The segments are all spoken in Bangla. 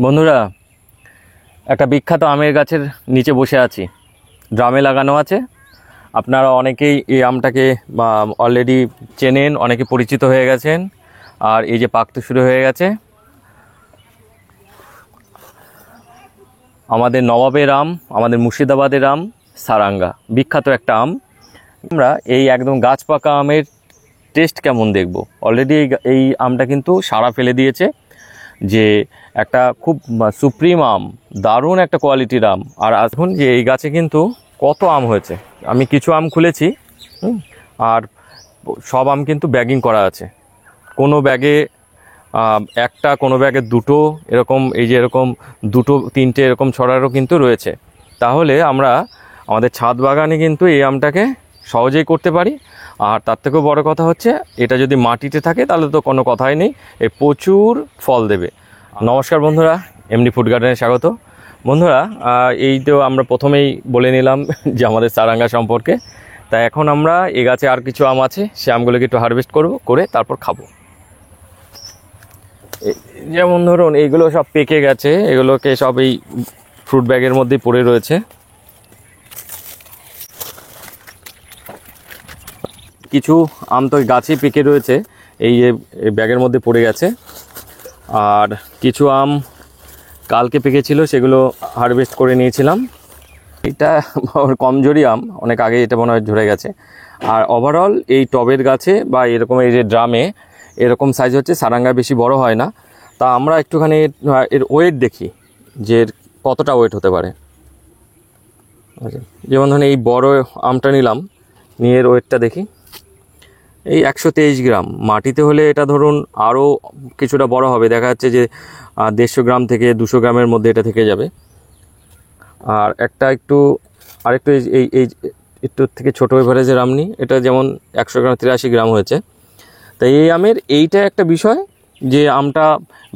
বন্ধুরা, একটা বিখ্যাত আমের গাছের নিচে বসে আছি। ড্রামে লাগানো আছে। আপনারা অনেকেই এই আমটাকে অলরেডি চেনেন, অনেকে পরিচিত হয়ে গেছেন। আর এই যে পাকতে শুরু হয়ে গেছে, আমাদের নবাবের আম, আমাদের মুর্শিদাবাদের আম সারাঙ্গা, বিখ্যাত একটা আম। আমরা এই একদম গাছ পাকা আমের টেস্ট কেমন দেখব। অলরেডি এই আমটা কিন্তু সাড়া ফেলে দিয়েছে যে একটা খুব সুপ্রিম আম, দারুণ একটা কোয়ালিটির আম। আর এখন যে এই গাছে কিন্তু কত আম হয়েছে, আমি কিছু আম খুলেছি, আর সব আম কিন্তু ব্যাগিং করা আছে। কোনো ব্যাগে একটা, কোনো ব্যাগে দুটো, এরকম এই যে এরকম দুটো তিনটে এরকম ছড়ারও কিন্তু রয়েছে। তাহলে আমরা আমাদের ছাদ বাগানে কিন্তু এই আমটাকে সহজেই করতে পারি। আর তার থেকেও বড় কথা হচ্ছে, এটা যদি মাটিতে থাকে তাহলে তো কোনো কথাই নেই, এই প্রচুর ফল দেবে। নমস্কার বন্ধুরা, এমডি ফুড গার্ডেনে স্বাগত। বন্ধুরা, এই তো আমরা প্রথমেই বলে নিলাম যে আমাদের সারাঙ্গা সম্পর্কে। তাই এখন আমরা এই গাছে আর কিছু আম আছে, সে আমগুলোকে একটু হারভেস্ট করে তারপর খাবো। যেমন ধরুন এইগুলো সব পেকে গেছে, এগুলোকে সব এই ফ্রুট ব্যাগের মধ্যেই পড়ে রয়েছে। কিছু আম তো গাছেই পেকে রয়েছে, এই যে ব্যাগের মধ্যে পড়ে গেছে। আর কিছু আম কালকে পেকেছিল, সেগুলো হারভেস্ট করে নিয়েছিলাম। এটা কমজোরি আম, অনেক আগে এটা মনে হয় ঝরে গেছে। আর ওভারঅল এই টবের গাছে বা এরকম এই যে ড্রামে এরকম সাইজ হচ্ছে, সারাঙ্গা বেশি বড় হয় না। তা আমরা একটুখানি এর ওয়েট দেখি যে কতটা ওয়েট হতে পারে। যেমন ধরুন এই বড় আমটা নিলাম, নিয়ে এর ওয়েটটা দেখি। এই 123 গ্রাম। মাটিতে হলে এটা ধরুন আরও কিছুটা বড় হবে, দেখা যাচ্ছে যে 150 গ্রাম থেকে 200 গ্রামের মধ্যে এটা থেকে যাবে। আর একটা আরেকটু এই এই একটু থেকে ছোটো এভারেজের আম নিই, এটা যেমন 100 গ্রাম 83 গ্রাম হয়েছে। তাই এই আমের এইটা একটা বিষয় যে আমটা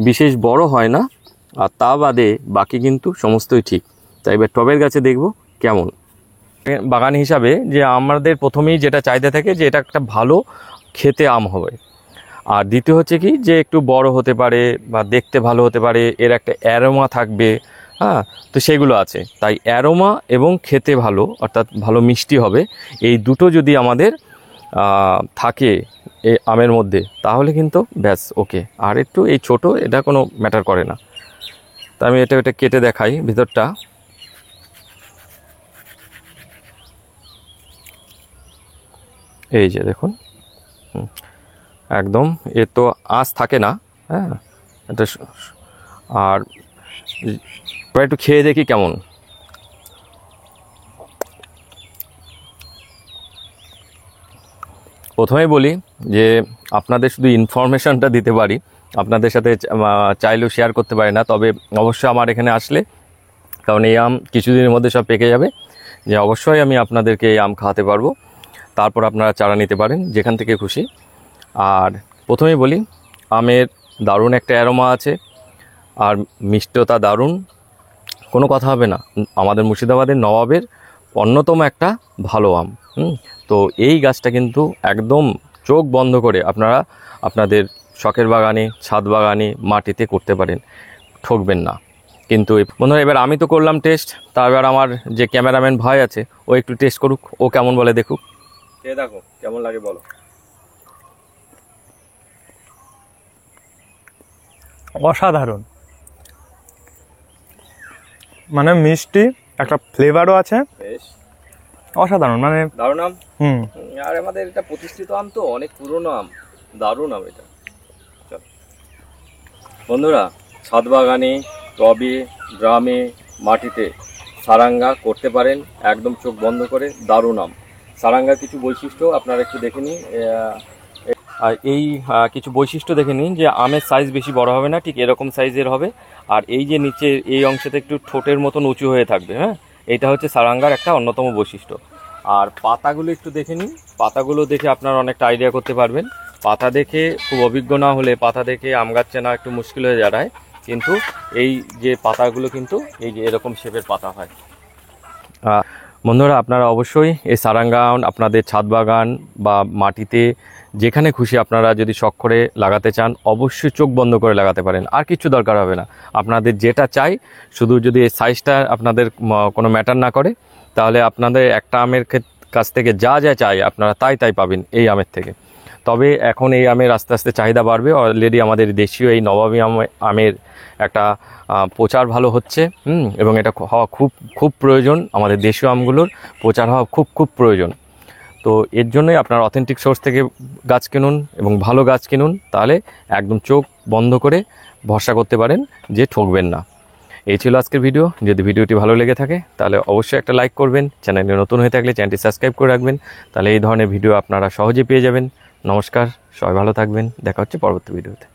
বিশেষ বড় হয় না, আর তা বাদে বাকি কিন্তু সমস্তই ঠিক। তাই এবার টবের গাছে দেখব কেমন। বাগান হিসাবে যে আমাদের প্রথমেই যেটা চাহিদা থাকে যে এটা একটা ভালো খেতে আম হবে। আর দ্বিতীয় হচ্ছে কি, যে একটু বড় হতে পারে বা দেখতে ভালো হতে পারে, এর একটা অ্যারোমা থাকবে। তো সেগুলো আছে। তাই অ্যারোমা এবং খেতে ভালো, অর্থাৎ ভালো মিষ্টি হবে, এই দুটো যদি আমাদের থাকে এই আমের মধ্যে, তাহলে কিন্তু ব্যাস ওকে। আর একটু এই ছোট, এটা কোনো ম্যাটার করে না। তা আমি এটা কেটে দেখাই ভিতরটা। এই যে দেখুন, একদম এর তো আঁশ থাকে না। হ্যাঁ, এটা আর একটু খেয়ে দেখি কেমন। প্রথমেই বলি যে আপনাদের শুধু ইনফরমেশনটা দিতে পারি, আপনাদের সাথে চাইলেও শেয়ার করতে পারি না। তবে অবশ্যই আমার এখানে আসলে, কারণ এই আম কিছুদিনের মধ্যে সব পেকে যাবে, যে অবশ্যই আমি আপনাদেরকে এই আম খাওয়াতে পারবো। তারপর আপনারা চারা নিতে পারেন যেখান থেকে খুশি। আর প্রথমেই বলি, আমের দারুণ একটা অ্যারোমা আছে, আর মিষ্টতা দারুণ, কোনো কথা হবে না। আমাদের মুর্শিদাবাদের নবাবের অন্যতম একটা ভালো আম। তো এই গাছটা কিন্তু একদম চোখ বন্ধ করে আপনারা আপনাদের শখের বাগানে, ছাদ বাগানে, মাটিতে করতে পারেন, ঠকবেন না। কিন্তু বন্ধুরা, এবার আমি তো করলাম টেস্ট, তা এবার আমার যে ক্যামেরাম্যান ভাই আছে, ও একটু টেস্ট করুক, ও কেমন বলে দেখুক। দেখো কেমন লাগে বলো। অসাধারণ, মানে মিষ্টি, একটা ফ্লেভারও আছে, বেশ অসাধারণ, মানে দারুণ আম। আর আমাদের এটা প্রতিষ্ঠিত আম, তো অনেক পুরনো আম, দারুণ আম এটা। বন্ধুরা, ছাদ বাগানে, টবে, ড্রামে, মাটিতে সারাঙ্গা করতে পারেন একদম চোখ বন্ধ করে। দারুণ আম। সারাঙ্গার কিছু বৈশিষ্ট্য আপনারা একটু দেখে নিন। আর এই কিছু বৈশিষ্ট্য দেখে নিন, যে আমের সাইজ বেশি বড় হবে না, ঠিক এরকম সাইজের হবে। আর এই যে নিচে এই অংশতে একটু ঠোঁটের মতন উঁচু হয়ে থাকবে। হ্যাঁ, এটা হচ্ছে সারাঙ্গার একটা অন্যতম বৈশিষ্ট্য। আর পাতাগুলো একটু দেখে নিন, পাতাগুলো দেখে আপনারা অনেকটা আইডিয়া করতে পারবেন। পাতা দেখে খুব অভিজ্ঞ না হলে পাতা দেখে আম গাছ চেনা একটু মুশকিল হয়ে দাঁড়ায়। কিন্তু এই যে পাতাগুলো কিন্তু এই যে এরকম শেপের পাতা হয়। বন্ধুরা, আপনারা অবশ্যই এই সারাঙ্গা আপনাদের ছাদ বাগান বা মাটিতে যেখানে খুশি আপনারা যদি শখ করে লাগাতে চান অবশ্যই চোখ বন্ধ করে লাগাতে পারেন, আর কিছু দরকার হবে না। আপনাদের যেটা চাই, শুধু যদি এই সাইজটা আপনাদের কোনো ম্যাটার না করে, তাহলে আপনাদের একটা আমের কাছ থেকে যা যা চাই আপনারা তাই পাবেন এই আমের থেকে। তবে এখন এই আমের আস্তে আস্তে চাহিদা বাড়বে। অলরেডি আমাদের দেশীয় এই নবাবী আমের একটা প্রচার ভালো হচ্ছে, এবং এটা হওয়া খুব প্রয়োজন। আমাদের দেশীয় আমগুলোর প্রচার হওয়া খুব প্রয়োজন। তো এর জন্যই আপনার অথেন্টিক সোর্স থেকে গাছ কিনুন এবং ভালো গাছ কিনুন, তাহলে একদম চোখ বন্ধ করে ভরসা করতে পারেন যে ঠকবেন না। এই ছিল আজকের ভিডিও। যদি ভিডিওটি ভালো লেগে থাকে তাহলে অবশ্যই একটা লাইক করবেন। চ্যানেলে নতুন হয়ে থাকলে চ্যানেলটি সাবস্ক্রাইব করে রাখবেন, তাহলে এই ধরনের ভিডিও আপনারা সহজেই পেয়ে যাবেন। নমস্কার, সবাই ভালো থাকবেন। দেখা হচ্ছে পরবর্তী ভিডিওতে।